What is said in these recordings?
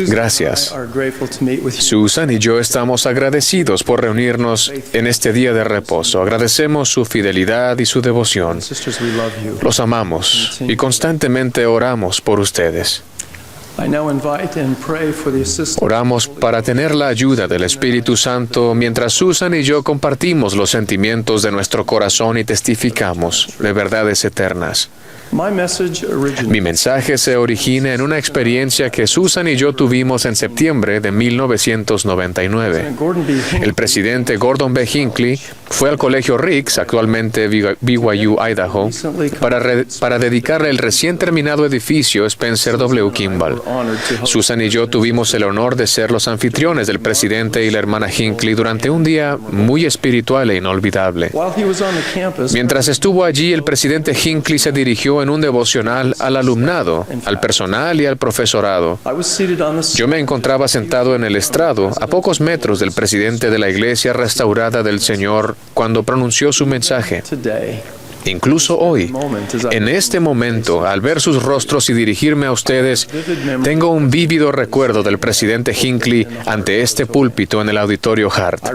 Gracias. Susan y yo estamos agradecidos por reunirnos en este día de reposo. Agradecemos su fidelidad y su devoción. Los amamos y constantemente oramos por ustedes. Oramos para tener la ayuda del Espíritu Santo mientras Susan y yo compartimos los sentimientos de nuestro corazón y testificamos de verdades eternas. Mi mensaje se origina en una experiencia que Susan y yo tuvimos en septiembre de 1999. El presidente Gordon B. Hinckley fue al Colegio Ricks, actualmente BYU, Idaho, para dedicarle el recién terminado edificio Spencer W. Kimball. Susan y yo tuvimos el honor de ser los anfitriones del presidente y la hermana Hinckley durante un día muy espiritual e inolvidable. Mientras estuvo allí, el presidente Hinckley se dirigió en un devocional al alumnado, al personal y al profesorado. Yo me encontraba sentado en el estrado, a pocos metros del presidente de la Iglesia Restaurada del Señor, cuando pronunció su mensaje. Incluso hoy, en este momento, al ver sus rostros y dirigirme a ustedes, tengo un vívido recuerdo del presidente Hinckley ante este púlpito en el auditorio Hart.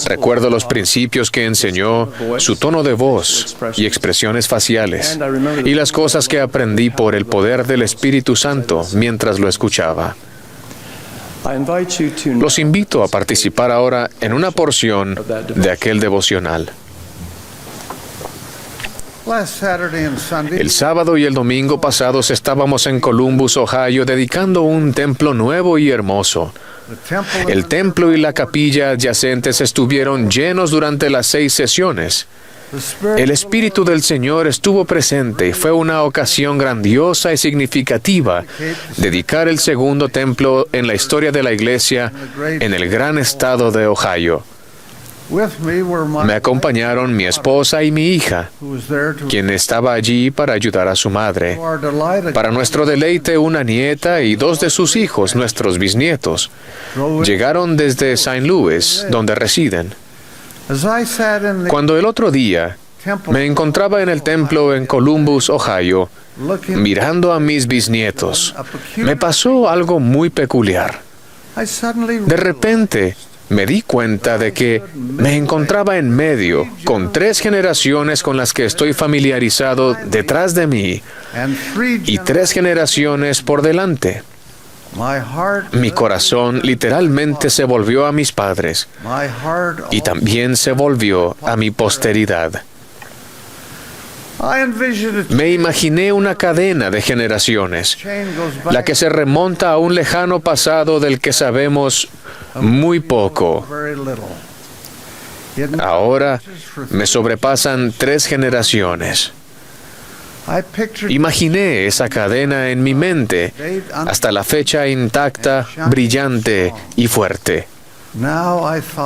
Recuerdo los principios que enseñó, su tono de voz y expresiones faciales, y las cosas que aprendí por el poder del Espíritu Santo mientras lo escuchaba. Los invito a participar ahora en una porción de aquel devocional. El sábado y el domingo pasados estábamos en Columbus, Ohio, dedicando un templo nuevo y hermoso. El templo y la capilla adyacentes estuvieron llenos durante las 6 sesiones. El Espíritu del Señor estuvo presente y fue una ocasión grandiosa y significativa dedicar el segundo templo en la historia de la iglesia en el gran estado de Ohio. Me acompañaron mi esposa y mi hija, quien estaba allí para ayudar a su madre. Para nuestro deleite, una nieta y 2 de sus hijos, nuestros bisnietos, llegaron desde St. Louis, donde residen. Cuando el otro día me encontraba en el templo en Columbus, Ohio, mirando a mis bisnietos, me pasó algo muy peculiar. De repente, me di cuenta de que me encontraba en medio, con 3 generaciones con las que estoy familiarizado detrás de mí y 3 generaciones por delante. Mi corazón literalmente se volvió a mis padres y también se volvió a mi posteridad. Me imaginé una cadena de generaciones, la que se remonta a un lejano pasado del que sabemos muy poco. Ahora me sobrepasan 3 generaciones. Imaginé esa cadena en mi mente hasta la fecha intacta, brillante y fuerte.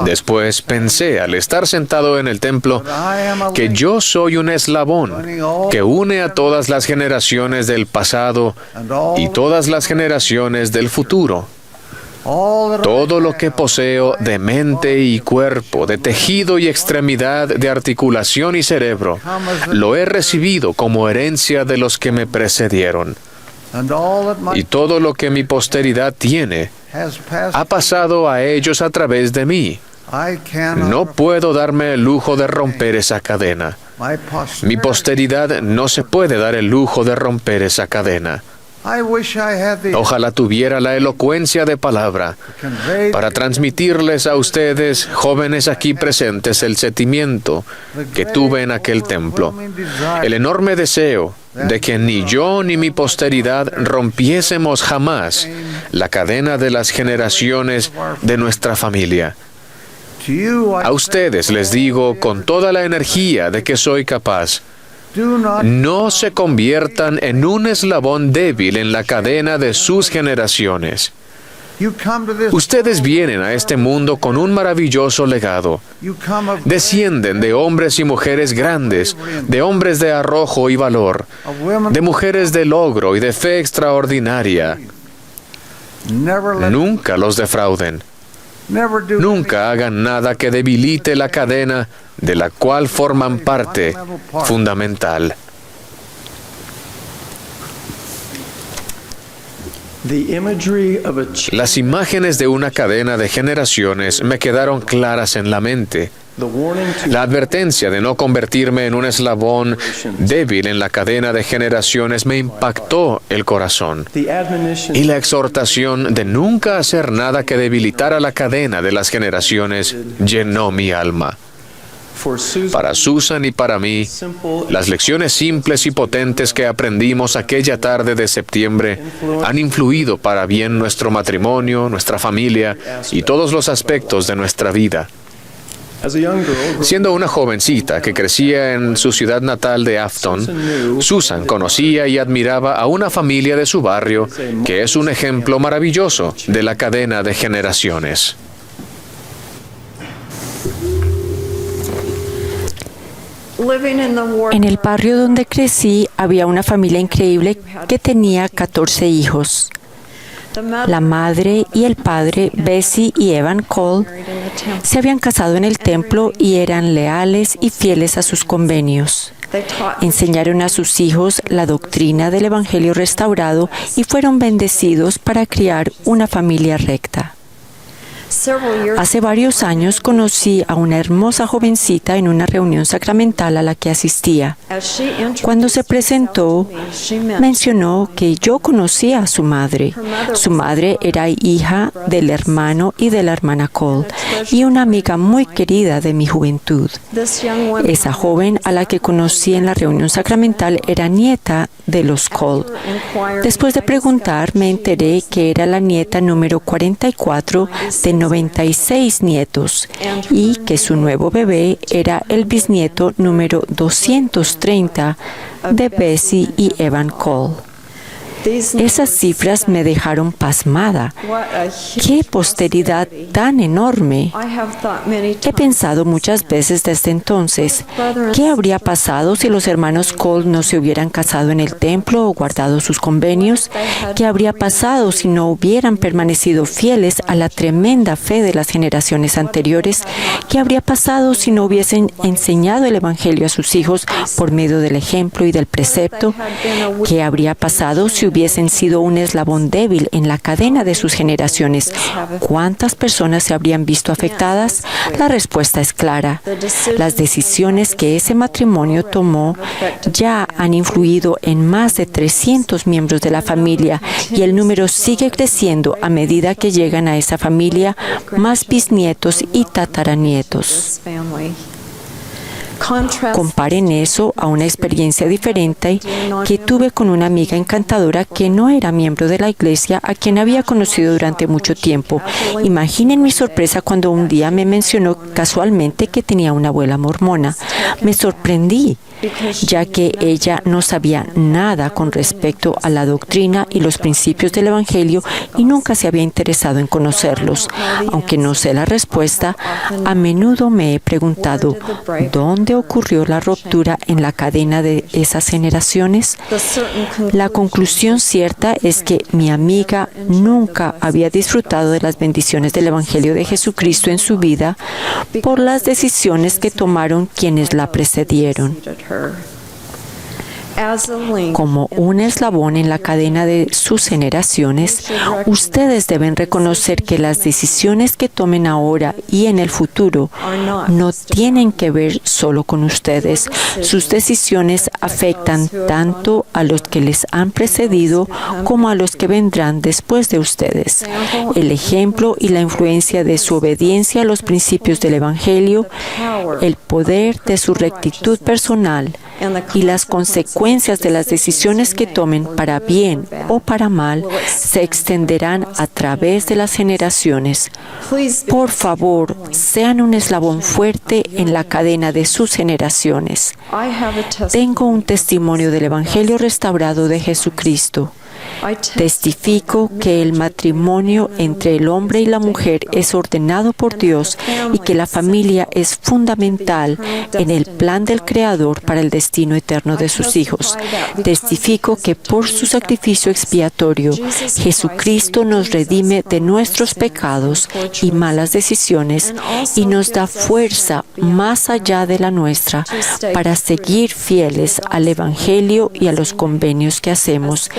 Después pensé, al estar sentado en el templo, que yo soy un eslabón que une a todas las generaciones del pasado y todas las generaciones del futuro. Todo lo que poseo de mente y cuerpo, de tejido y extremidad, de articulación y cerebro, lo he recibido como herencia de los que me precedieron. Y todo lo que mi posteridad tiene ha pasado a ellos a través de mí. No puedo darme el lujo de romper esa cadena. Mi posteridad no se puede dar el lujo de romper esa cadena. Ojalá tuviera la elocuencia de palabra para transmitirles a ustedes, jóvenes aquí presentes, el sentimiento que tuve en aquel templo. El enorme deseo de que ni yo ni mi posteridad rompiésemos jamás la cadena de las generaciones de nuestra familia. A ustedes les digo con toda la energía de que soy capaz: no se conviertan en un eslabón débil en la cadena de sus generaciones. Ustedes vienen a este mundo con un maravilloso legado. Descienden de hombres y mujeres grandes, de hombres de arrojo y valor, de mujeres de logro y de fe extraordinaria. Nunca los defrauden. Nunca hagan nada que debilite la cadena de la cual forman parte fundamental. Las imágenes de una cadena de generaciones me quedaron claras en la mente. La advertencia de no convertirme en un eslabón débil en la cadena de generaciones me impactó el corazón. Y la exhortación de nunca hacer nada que debilitara la cadena de las generaciones llenó mi alma. Para Susan y para mí, las lecciones simples y potentes que aprendimos aquella tarde de septiembre han influido para bien nuestro matrimonio, nuestra familia y todos los aspectos de nuestra vida. Siendo una jovencita que crecía en su ciudad natal de Afton, Susan conocía y admiraba a una familia de su barrio que es un ejemplo maravilloso de la cadena de generaciones. En el barrio donde crecí había una familia increíble que tenía 14 hijos. La madre y el padre, Bessie y Evan Cole, se habían casado en el templo y eran leales y fieles a sus convenios. Enseñaron a sus hijos la doctrina del Evangelio restaurado y fueron bendecidos para criar una familia recta. Hace varios años conocí a una hermosa jovencita en una reunión sacramental a la que asistía. Cuando se presentó, mencionó que yo conocía a su madre. Su madre era hija del hermano y de la hermana Cole y una amiga muy querida de mi juventud. Esa joven a la que conocí en la reunión sacramental era nieta de los Cole. Después de preguntar, me enteré que era la nieta número 44 de 96 nietos y que su nuevo bebé era el bisnieto número 230 de Bessie y Evan Cole. Esas cifras me dejaron pasmada. ¡Qué posteridad tan enorme! He pensado muchas veces desde entonces, ¿qué habría pasado si los hermanos Cole no se hubieran casado en el templo o guardado sus convenios? ¿Qué habría pasado si no hubieran permanecido fieles a la tremenda fe de las generaciones anteriores? ¿Qué habría pasado si no hubiesen enseñado el Evangelio a sus hijos por medio del ejemplo y del precepto? ¿Qué habría pasado si hubiesen sido un eslabón débil en la cadena de sus generaciones? ¿Cuántas personas se habrían visto afectadas? La respuesta es clara. Las decisiones que ese matrimonio tomó ya han influido en más de 300 miembros de la familia y el número sigue creciendo a medida que llegan a esa familia más bisnietos y tataranietos. Comparen eso a una experiencia diferente que tuve con una amiga encantadora que no era miembro de la iglesia a quien había conocido durante mucho tiempo. Imaginen mi sorpresa cuando un día me mencionó casualmente que tenía una abuela mormona. Me sorprendí, ya que ella no sabía nada con respecto a la doctrina y los principios del Evangelio y nunca se había interesado en conocerlos. Aunque no sé la respuesta, a menudo me he preguntado, ¿dónde ocurrió la ruptura en la cadena de esas generaciones? La conclusión cierta es que mi amiga nunca había disfrutado de las bendiciones del Evangelio de Jesucristo en su vida por las decisiones que tomaron quienes la precedieron. Como un eslabón en la cadena de sus generaciones, ustedes deben reconocer que las decisiones que tomen ahora y en el futuro no tienen que ver solo con ustedes. Sus decisiones afectan tanto a los que les han precedido como a los que vendrán después de ustedes. El ejemplo y la influencia de su obediencia a los principios del Evangelio, el poder de su rectitud personal y las consecuencias de las decisiones que tomen para bien o para mal se extenderán a través de las generaciones. Por favor, sean un eslabón fuerte en la cadena de sus generaciones. Tengo un testimonio del Evangelio restaurado de Jesucristo. Testifico que el matrimonio entre el hombre y la mujer es ordenado por Dios y que la familia es fundamental en el plan del Creador para el destino eterno de sus hijos. Testifico que por su sacrificio expiatorio, Jesucristo nos redime de nuestros pecados y malas decisiones y nos da fuerza más allá de la nuestra para seguir fieles al Evangelio y a los convenios que hacemos,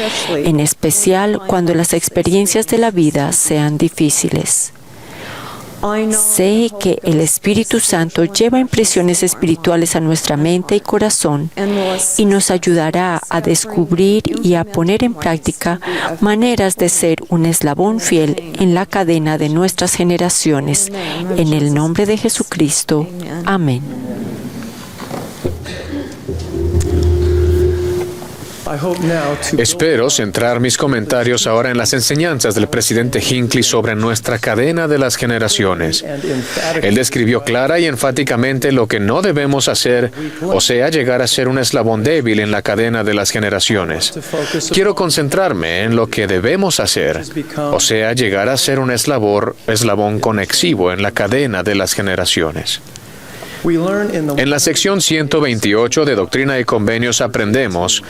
en especial cuando las experiencias de la vida sean difíciles. Sé que el Espíritu Santo lleva impresiones espirituales a nuestra mente y corazón y nos ayudará a descubrir y a poner en práctica maneras de ser un eslabón fiel en la cadena de nuestras generaciones. En el nombre de Jesucristo. Amén. Espero centrar mis comentarios ahora en las enseñanzas del presidente Hinckley sobre nuestra cadena de las generaciones. Él describió clara y enfáticamente lo que no debemos hacer, o sea, llegar a ser un eslabón débil en la cadena de las generaciones. Quiero concentrarme en lo que debemos hacer, o sea, llegar a ser un eslabón conexivo en la cadena de las generaciones. En la sección 128 de Doctrina y Convenios aprendemos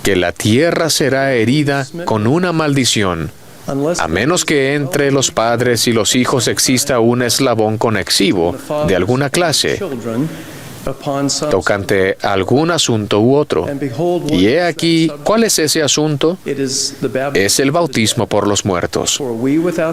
que la tierra será herida con una maldición, a menos que entre los padres y los hijos exista un eslabón conexivo de alguna clase, tocante a algún asunto u otro. Y he aquí, ¿cuál es ese asunto? Es el bautismo por los muertos.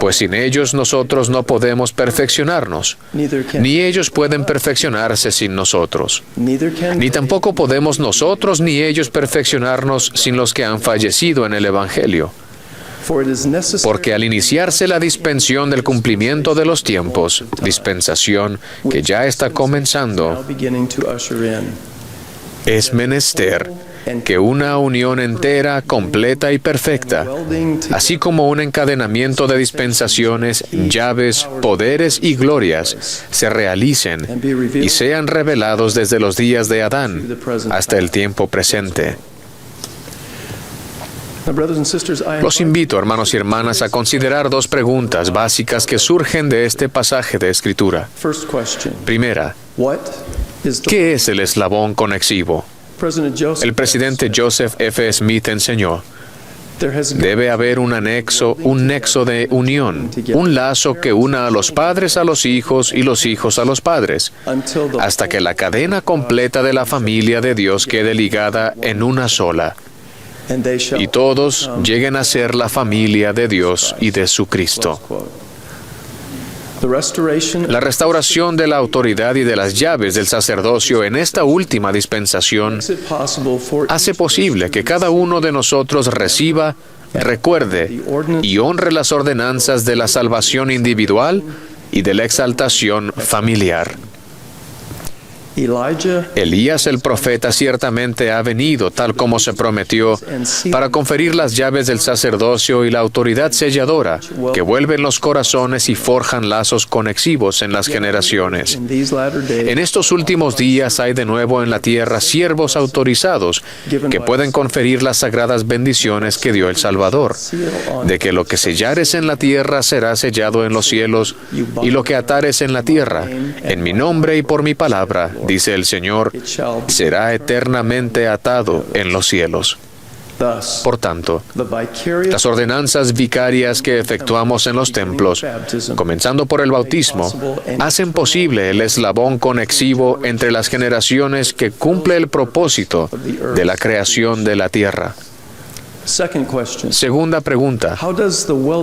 Pues sin ellos nosotros no podemos perfeccionarnos, ni ellos pueden perfeccionarse sin nosotros. Ni tampoco podemos nosotros ni ellos perfeccionarnos sin los que han fallecido en el Evangelio. Porque al iniciarse la dispensación del cumplimiento de los tiempos, dispensación que ya está comenzando, es menester que una unión entera, completa y perfecta, así como un encadenamiento de dispensaciones, llaves, poderes y glorias, se realicen y sean revelados desde los días de Adán hasta el tiempo presente. Los invito, hermanos y hermanas, a considerar dos preguntas básicas que surgen de este pasaje de Escritura. Primera, ¿qué es el eslabón conexivo? El presidente Joseph F. Smith enseñó: debe haber un nexo de unión, un lazo que una a los padres a los hijos y los hijos a los padres, hasta que la cadena completa de la familia de Dios quede ligada en una sola, y todos lleguen a ser la familia de Dios y de su Cristo. La restauración de la autoridad y de las llaves del sacerdocio en esta última dispensación hace posible que cada uno de nosotros reciba, recuerde y honre las ordenanzas de la salvación individual y de la exaltación familiar. Elías el profeta ciertamente ha venido, tal como se prometió, para conferir las llaves del sacerdocio y la autoridad selladora, que vuelven los corazones y forjan lazos conexivos en las generaciones. En estos últimos días hay de nuevo en la tierra siervos autorizados que pueden conferir las sagradas bendiciones que dio el Salvador, de que lo que sellares en la tierra será sellado en los cielos, y lo que atares en la tierra, en mi nombre y por mi palabra, dice el Señor, será eternamente atado en los cielos. Por tanto, las ordenanzas vicarias que efectuamos en los templos, comenzando por el bautismo, hacen posible el eslabón conexivo entre las generaciones que cumple el propósito de la creación de la tierra. Segunda pregunta: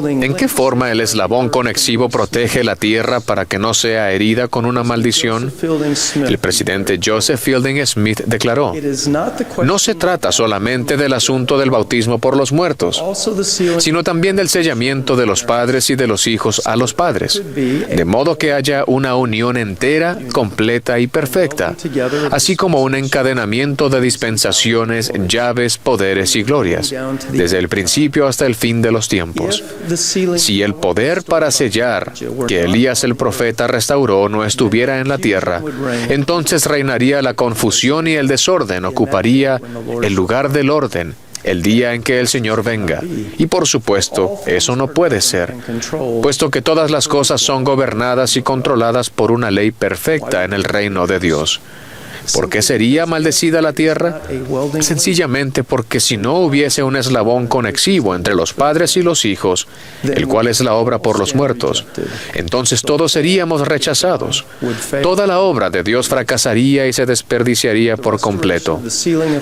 ¿en qué forma el eslabón conexivo protege la tierra para que no sea herida con una maldición? El presidente Joseph Fielding Smith declaró: no se trata solamente del asunto del bautismo por los muertos, sino también del sellamiento de los padres y de los hijos a los padres, de modo que haya una unión entera, completa y perfecta, así como un encadenamiento de dispensaciones, llaves, poderes y glorias, desde el principio hasta el fin de los tiempos. Si el poder para sellar que Elías el profeta restauró no estuviera en la tierra, entonces reinaría la confusión y el desorden ocuparía el lugar del orden el día en que el Señor venga. Y por supuesto, eso no puede ser, puesto que todas las cosas son gobernadas y controladas por una ley perfecta en el reino de Dios. ¿Por qué sería maldecida la tierra? Sencillamente porque si no hubiese un eslabón conexivo entre los padres y los hijos, el cual es la obra por los muertos, entonces todos seríamos rechazados. Toda la obra de Dios fracasaría y se desperdiciaría por completo.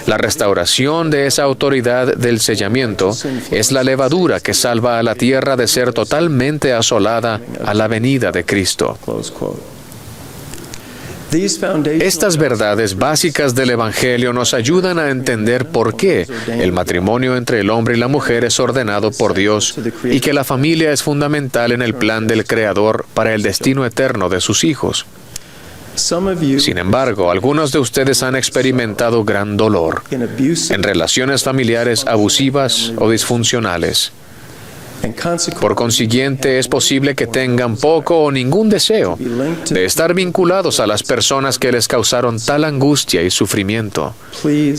La restauración de esa autoridad del sellamiento es la levadura que salva a la tierra de ser totalmente asolada a la venida de Cristo. Estas verdades básicas del Evangelio nos ayudan a entender por qué el matrimonio entre el hombre y la mujer es ordenado por Dios y que la familia es fundamental en el plan del Creador para el destino eterno de sus hijos. Sin embargo, algunos de ustedes han experimentado gran dolor en relaciones familiares abusivas o disfuncionales. Por consiguiente, es posible que tengan poco o ningún deseo de estar vinculados a las personas que les causaron tal angustia y sufrimiento.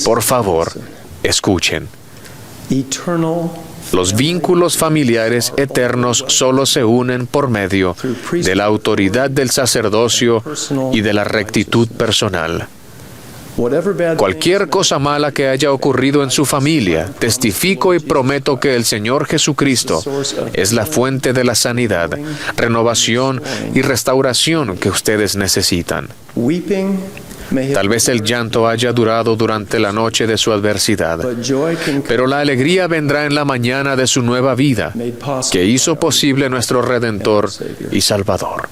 Por favor, escuchen. Los vínculos familiares eternos solo se unen por medio de la autoridad del sacerdocio y de la rectitud personal. Cualquier cosa mala que haya ocurrido en su familia, testifico y prometo que el Señor Jesucristo es la fuente de la sanidad, renovación y restauración que ustedes necesitan. Tal vez el llanto haya durado durante la noche de su adversidad, pero la alegría vendrá en la mañana de su nueva vida, que hizo posible nuestro Redentor y Salvador.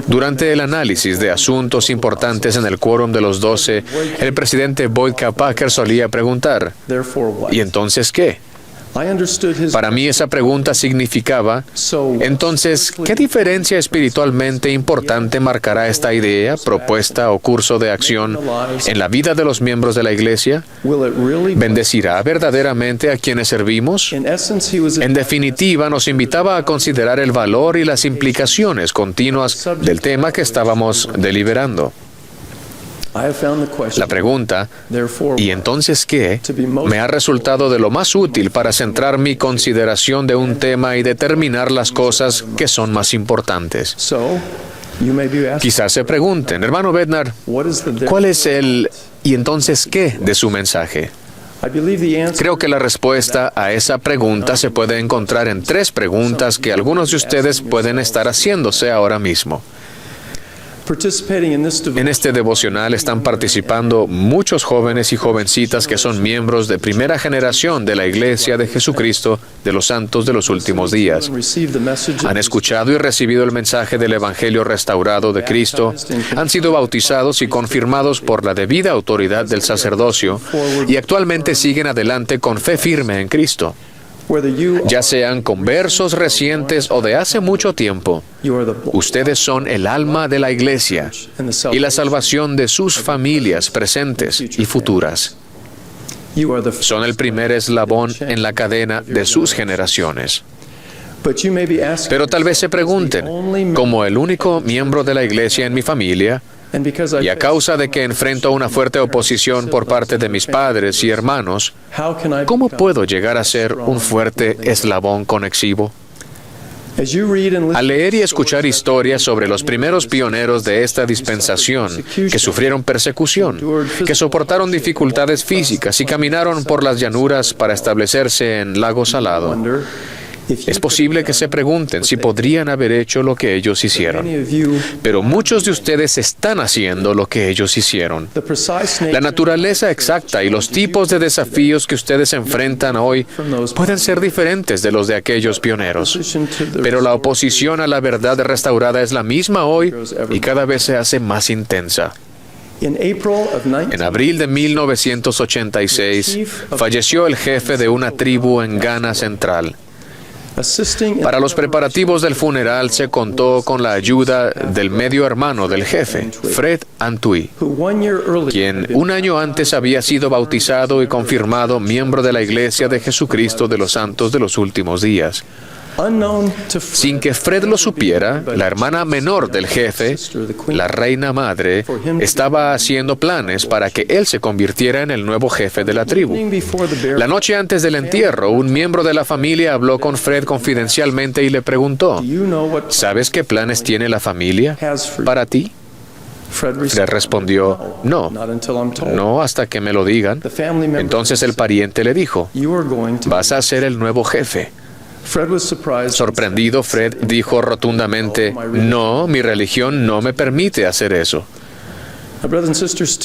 Durante el análisis de asuntos importantes en el quórum de los 12, el presidente Boyd K. Packer solía preguntar, ¿y entonces qué? Para mí esa pregunta significaba, entonces, ¿qué diferencia espiritualmente importante marcará esta idea, propuesta o curso de acción en la vida de los miembros de la Iglesia? ¿Bendecirá verdaderamente a quienes servimos? En definitiva, nos invitaba a considerar el valor y las implicaciones continuas del tema que estábamos deliberando. La pregunta, ¿y entonces qué?, me ha resultado de lo más útil para centrar mi consideración de un tema y determinar las cosas que son más importantes. Quizás se pregunten, hermano Bednar, ¿cuál es el ¿y entonces qué de su mensaje? Creo que la respuesta a esa pregunta se puede encontrar en 3 preguntas que algunos de ustedes pueden estar haciéndose ahora mismo. En este devocional están participando muchos jóvenes y jovencitas que son miembros de primera generación de la Iglesia de Jesucristo de los Santos de los Últimos Días. Han escuchado y recibido el mensaje del Evangelio restaurado de Cristo, han sido bautizados y confirmados por la debida autoridad del sacerdocio y actualmente siguen adelante con fe firme en Cristo. Ya sean conversos recientes o de hace mucho tiempo, ustedes son el alma de la Iglesia y la salvación de sus familias presentes y futuras. Son el primer eslabón en la cadena de sus generaciones. Pero tal vez se pregunten, como el único miembro de la Iglesia en mi familia, y a causa de que enfrento una fuerte oposición por parte de mis padres y hermanos, ¿cómo puedo llegar a ser un fuerte eslabón conexivo? Al leer y escuchar historias sobre los primeros pioneros de esta dispensación, que sufrieron persecución, que soportaron dificultades físicas y caminaron por las llanuras para establecerse en Lago Salado, es posible que se pregunten si podrían haber hecho lo que ellos hicieron. Pero muchos de ustedes están haciendo lo que ellos hicieron. La naturaleza exacta y los tipos de desafíos que ustedes enfrentan hoy pueden ser diferentes de los de aquellos pioneros. Pero la oposición a la verdad restaurada es la misma hoy y cada vez se hace más intensa. En abril de 1986, falleció el jefe de una tribu en Ghana Central. Para los preparativos del funeral se contó con la ayuda del medio hermano del jefe, Fred Antwi, quien un año antes había sido bautizado y confirmado miembro de la Iglesia de Jesucristo de los Santos de los Últimos Días. Sin que Fred lo supiera, la hermana menor del jefe, la reina madre, estaba haciendo planes para que él se convirtiera en el nuevo jefe de la tribu. La noche antes del entierro, un miembro de la familia habló con Fred confidencialmente y le preguntó, ¿sabes qué planes tiene la familia para ti? Fred respondió, no hasta que me lo digan. Entonces el pariente le dijo, vas a ser el nuevo jefe. Sorprendido, Fred dijo rotundamente, no, mi religión no me permite hacer eso.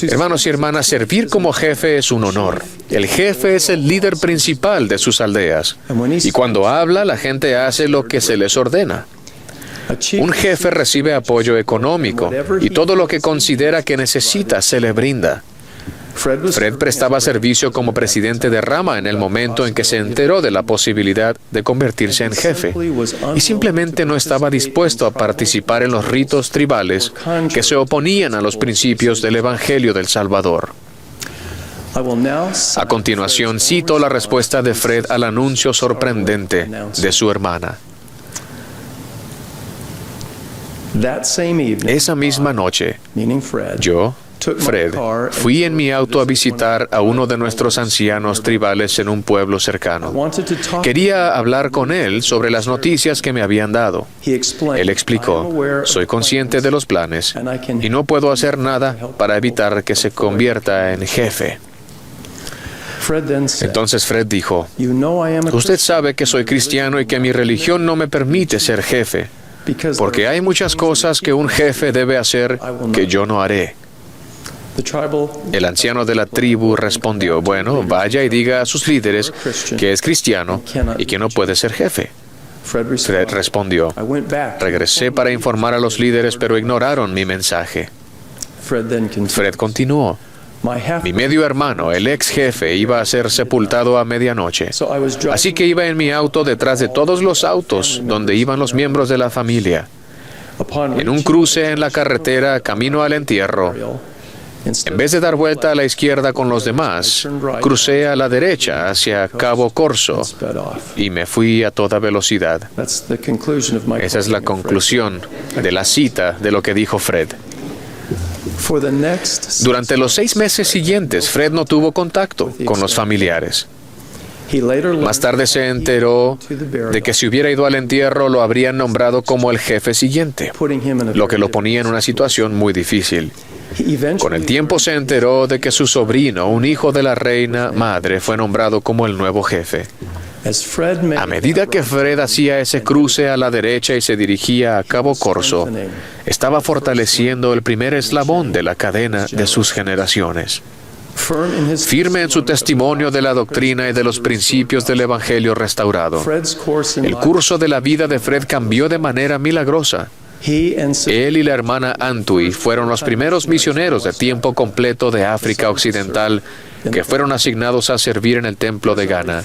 Hermanos y hermanas, servir como jefe es un honor. El jefe es el líder principal de sus aldeas. Y cuando habla, la gente hace lo que se les ordena. Un jefe recibe apoyo económico y todo lo que considera que necesita se le brinda. Fred prestaba servicio como presidente de rama en el momento en que se enteró de la posibilidad de convertirse en jefe y simplemente no estaba dispuesto a participar en los ritos tribales que se oponían a los principios del Evangelio del Salvador. A continuación, cito la respuesta de Fred al anuncio sorprendente de su hermana. Esa misma noche, yo, Fred, fui en mi auto a visitar a uno de nuestros ancianos tribales en un pueblo cercano. Quería hablar con él sobre las noticias que me habían dado. Él explicó, soy consciente de los planes y no puedo hacer nada para evitar que se convierta en jefe. Entonces Fred dijo, usted sabe que soy cristiano y que mi religión no me permite ser jefe, porque hay muchas cosas que un jefe debe hacer que yo no haré. El anciano de la tribu respondió, bueno, vaya y diga a sus líderes que es cristiano y que no puede ser jefe. Fred respondió, regresé para informar a los líderes, pero ignoraron mi mensaje. Fred continuó, mi medio hermano, el ex jefe, iba a ser sepultado a medianoche. Así que iba en mi auto detrás de todos los autos donde iban los miembros de la familia. En un cruce en la carretera camino al entierro, en vez de dar vuelta a la izquierda con los demás, crucé a la derecha hacia Cabo Corso y me fui a toda velocidad. Esa es la conclusión de la cita de lo que dijo Fred. Durante los 6 meses siguientes, Fred no tuvo contacto con los familiares. Más tarde se enteró de que si hubiera ido al entierro lo habrían nombrado como el jefe siguiente, lo que lo ponía en una situación muy difícil. Con el tiempo se enteró de que su sobrino, un hijo de la reina madre, fue nombrado como el nuevo jefe. A medida que Fred hacía ese cruce a la derecha y se dirigía a Cabo Corso, estaba fortaleciendo el primer eslabón de la cadena de sus generaciones. Firme en su testimonio de la doctrina y de los principios del Evangelio restaurado, el curso de la vida de Fred cambió de manera milagrosa. Él y la hermana Antwi fueron los primeros misioneros de tiempo completo de África Occidental que fueron asignados a servir en el templo de Ghana.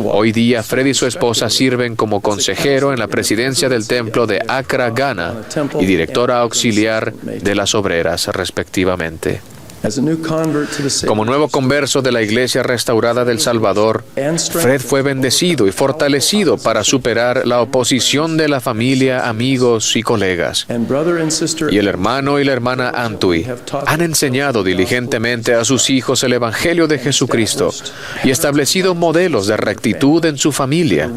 Hoy día, Fred y su esposa sirven como consejero en la presidencia del templo de Accra, Ghana, y directora auxiliar de las obreras, respectivamente. Como nuevo converso de la Iglesia Restaurada del Salvador, Fred fue bendecido y fortalecido para superar la oposición de la familia, amigos y colegas. Y el hermano y la hermana Antwi han enseñado diligentemente a sus hijos el Evangelio de Jesucristo y establecido modelos de rectitud en su familia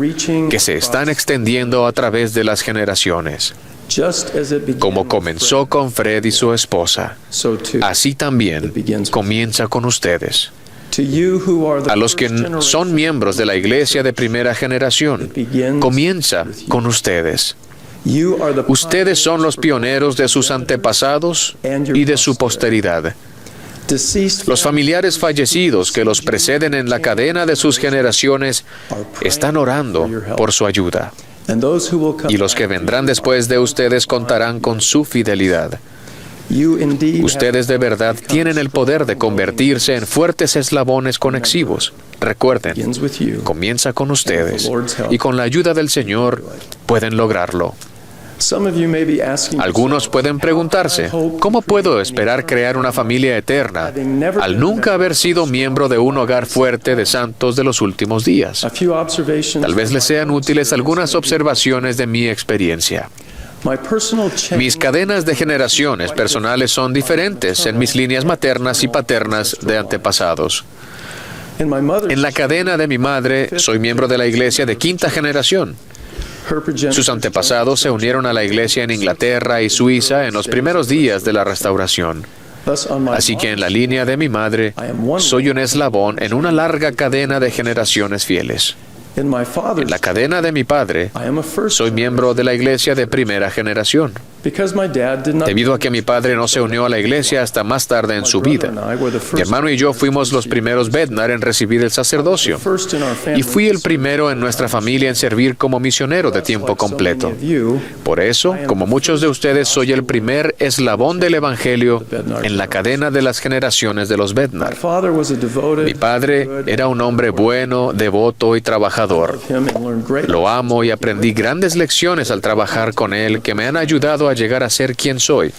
que se están extendiendo a través de las generaciones. Como comenzó con Fred y su esposa, así también comienza con ustedes. A los que son miembros de la iglesia de primera generación, comienza con ustedes. Ustedes son los pioneros de sus antepasados y de su posteridad. Los familiares fallecidos que los preceden en la cadena de sus generaciones están orando por su ayuda. Y los que vendrán después de ustedes contarán con su fidelidad. Ustedes de verdad tienen el poder de convertirse en fuertes eslabones conexivos. Recuerden, comienza con ustedes y con la ayuda del Señor pueden lograrlo. Algunos pueden preguntarse, ¿cómo puedo esperar crear una familia eterna al nunca haber sido miembro de un hogar fuerte de santos de los últimos días? Tal vez les sean útiles algunas observaciones de mi experiencia. Mis cadenas de generaciones personales son diferentes en mis líneas maternas y paternas de antepasados. En la cadena de mi madre, soy miembro de la iglesia de 5ª generación. Sus antepasados se unieron a la iglesia en Inglaterra y Suiza en los primeros días de la restauración. Así que en la línea de mi madre, soy un eslabón en una larga cadena de generaciones fieles. En la cadena de mi padre, soy miembro de la iglesia de primera generación. Debido a que mi padre no se unió a la iglesia hasta más tarde en su vida, mi hermano y yo fuimos los primeros Bednar en recibir el sacerdocio. Y fui el primero en nuestra familia en servir como misionero de tiempo completo. Por eso, como muchos de ustedes, soy el primer eslabón del Evangelio en la cadena de las generaciones de los Bednar. Mi padre era un hombre bueno, devoto y trabajador. Lo amo y aprendí grandes lecciones al trabajar con él que me han ayudado a llegar a ser quien soy.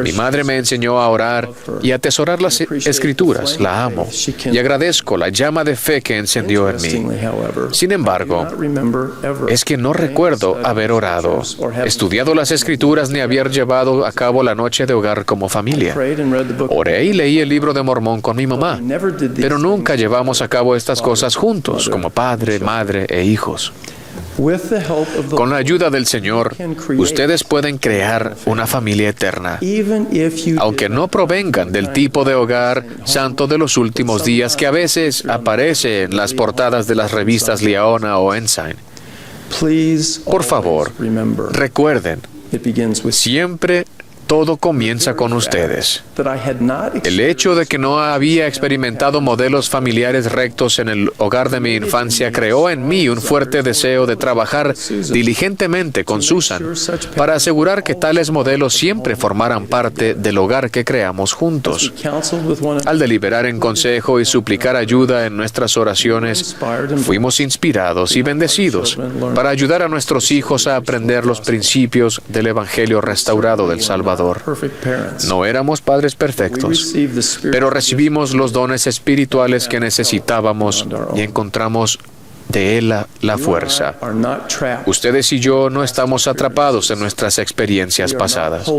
Mi madre me enseñó a orar y a atesorar las Escrituras. La amo y agradezco la llama de fe que encendió en mí. Sin embargo, es que no recuerdo haber orado, estudiado las Escrituras ni haber llevado a cabo la noche de hogar como familia. Oré y leí el libro de Mormón con mi mamá, pero nunca llevamos a cabo estas cosas juntos, como padre, madre e hijos. Con la ayuda del Señor, ustedes pueden crear una familia eterna, aunque no provengan del tipo de hogar santo de los últimos días que a veces aparece en las portadas de las revistas Liaona o Ensign. Por favor, recuerden, siempre todo comienza con ustedes. El hecho de que no había experimentado modelos familiares rectos en el hogar de mi infancia creó en mí un fuerte deseo de trabajar diligentemente con Susan para asegurar que tales modelos siempre formaran parte del hogar que creamos juntos. Al deliberar en consejo y suplicar ayuda en nuestras oraciones, fuimos inspirados y bendecidos para ayudar a nuestros hijos a aprender los principios del Evangelio restaurado del Salvador. No éramos padres perfectos, pero recibimos los dones espirituales que necesitábamos y encontramos de Él la fuerza. Ustedes y yo no estamos atrapados en nuestras experiencias pasadas.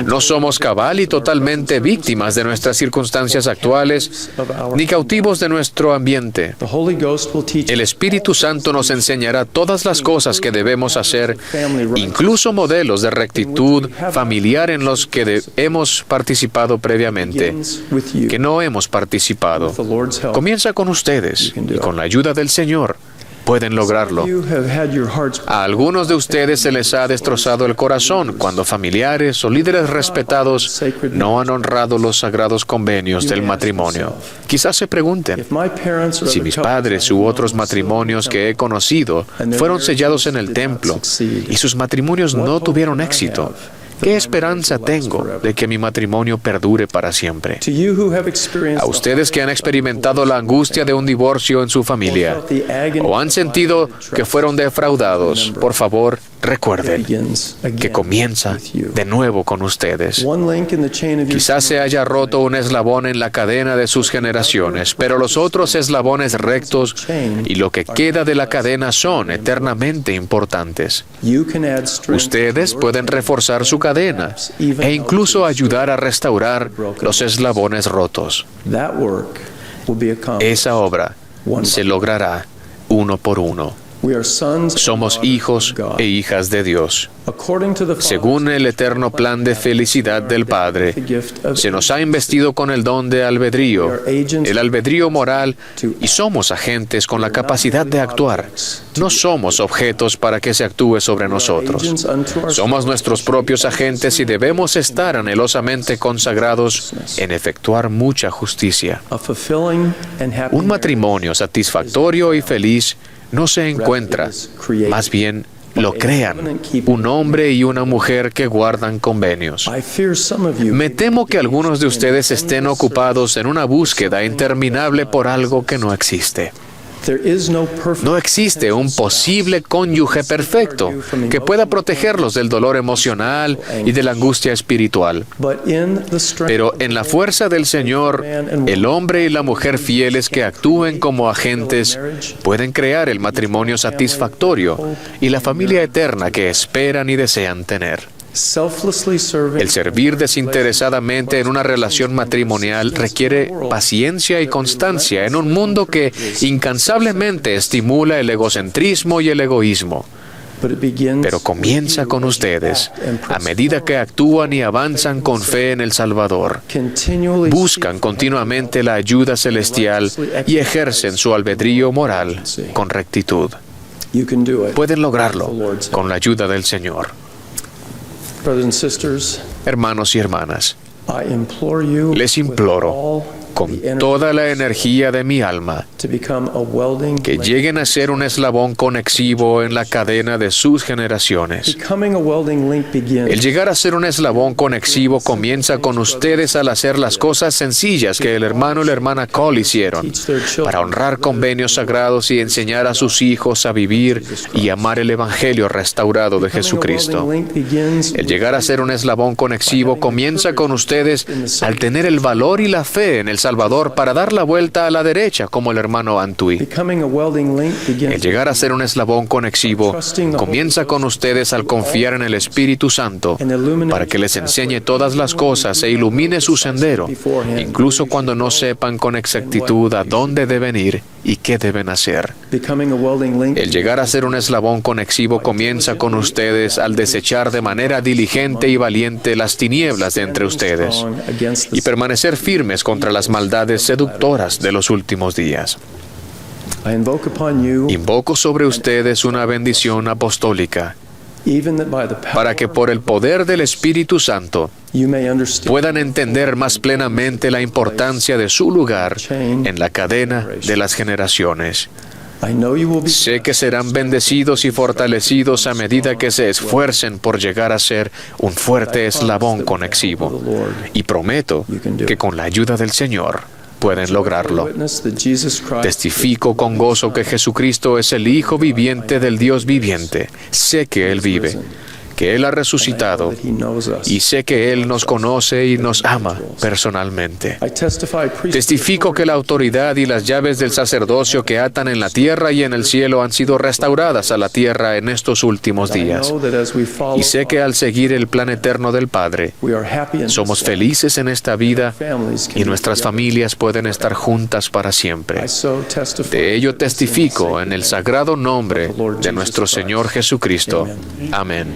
No somos cabal y totalmente víctimas de nuestras circunstancias actuales, ni cautivos de nuestro ambiente. El Espíritu Santo nos enseñará todas las cosas que debemos hacer, incluso modelos de rectitud familiar en los que hemos participado previamente, que no hemos participado. Comienza con ustedes y con la ayuda del Señor pueden lograrlo. A algunos de ustedes se les ha destrozado el corazón cuando familiares o líderes respetados no han honrado los sagrados convenios del matrimonio. Quizás se pregunten, si mis padres u otros matrimonios que he conocido fueron sellados en el templo y sus matrimonios no tuvieron éxito, ¿qué esperanza tengo de que mi matrimonio perdure para siempre? A ustedes que han experimentado la angustia de un divorcio en su familia o han sentido que fueron defraudados, por favor, recuerden que comienza de nuevo con ustedes. Quizás se haya roto un eslabón en la cadena de sus generaciones, pero los otros eslabones rectos y lo que queda de la cadena son eternamente importantes. Ustedes pueden reforzar su cadena e incluso ayudar a restaurar los eslabones rotos. Esa obra se logrará uno por uno. Somos hijos e hijas de Dios. Según el eterno plan de felicidad del Padre, se nos ha investido con el don de albedrío, el albedrío moral, y somos agentes con la capacidad de actuar. No somos objetos para que se actúe sobre nosotros. Somos nuestros propios agentes y debemos estar anhelosamente consagrados en efectuar mucha justicia. Un matrimonio satisfactorio y feliz no se encuentra, más bien lo crean, un hombre y una mujer que guardan convenios. Me temo que algunos de ustedes estén ocupados en una búsqueda interminable por algo que no existe. No existe un posible cónyuge perfecto que pueda protegerlos del dolor emocional y de la angustia espiritual. Pero en la fuerza del Señor, el hombre y la mujer fieles que actúen como agentes pueden crear el matrimonio satisfactorio y la familia eterna que esperan y desean tener. El servir desinteresadamente en una relación matrimonial requiere paciencia y constancia en un mundo que incansablemente estimula el egocentrismo y el egoísmo. Pero comienza con ustedes, a medida que actúan y avanzan con fe en el Salvador. Buscan continuamente la ayuda celestial y ejercen su albedrío moral con rectitud. Pueden lograrlo con la ayuda del Señor. Hermanos y hermanas, les imploro con toda la energía de mi alma que lleguen a ser un eslabón conexivo en la cadena de sus generaciones. El llegar a ser un eslabón conexivo comienza con ustedes al hacer las cosas sencillas que el hermano y la hermana Cole hicieron para honrar convenios sagrados y enseñar a sus hijos a vivir y amar el Evangelio restaurado de Jesucristo. El llegar a ser un eslabón conexivo comienza con ustedes al tener el valor y la fe en el Salvador para dar la vuelta a la derecha como el hermano Antwi. El llegar a ser un eslabón conexivo comienza con ustedes al confiar en el Espíritu Santo para que les enseñe todas las cosas e ilumine su sendero, incluso cuando no sepan con exactitud a dónde deben ir y qué deben hacer. El llegar a ser un eslabón conexivo comienza con ustedes al desechar de manera diligente y valiente las tinieblas de entre ustedes y permanecer firmes contra las maldades seductoras de los últimos días. Invoco sobre ustedes una bendición apostólica para que por el poder del Espíritu Santo puedan entender más plenamente la importancia de su lugar en la cadena de las generaciones. Sé que serán bendecidos y fortalecidos a medida que se esfuercen por llegar a ser un fuerte eslabón conexivo. Y prometo que con la ayuda del Señor pueden lograrlo. Testifico con gozo que Jesucristo es el Hijo viviente del Dios viviente. Sé que Él vive, que Él ha resucitado, y sé que Él nos conoce y nos ama personalmente. Testifico que la autoridad y las llaves del sacerdocio que atan en la tierra y en el cielo han sido restauradas a la tierra en estos últimos días. Y sé que al seguir el plan eterno del Padre, somos felices en esta vida y nuestras familias pueden estar juntas para siempre. De ello testifico en el sagrado nombre de nuestro Señor Jesucristo. Amén.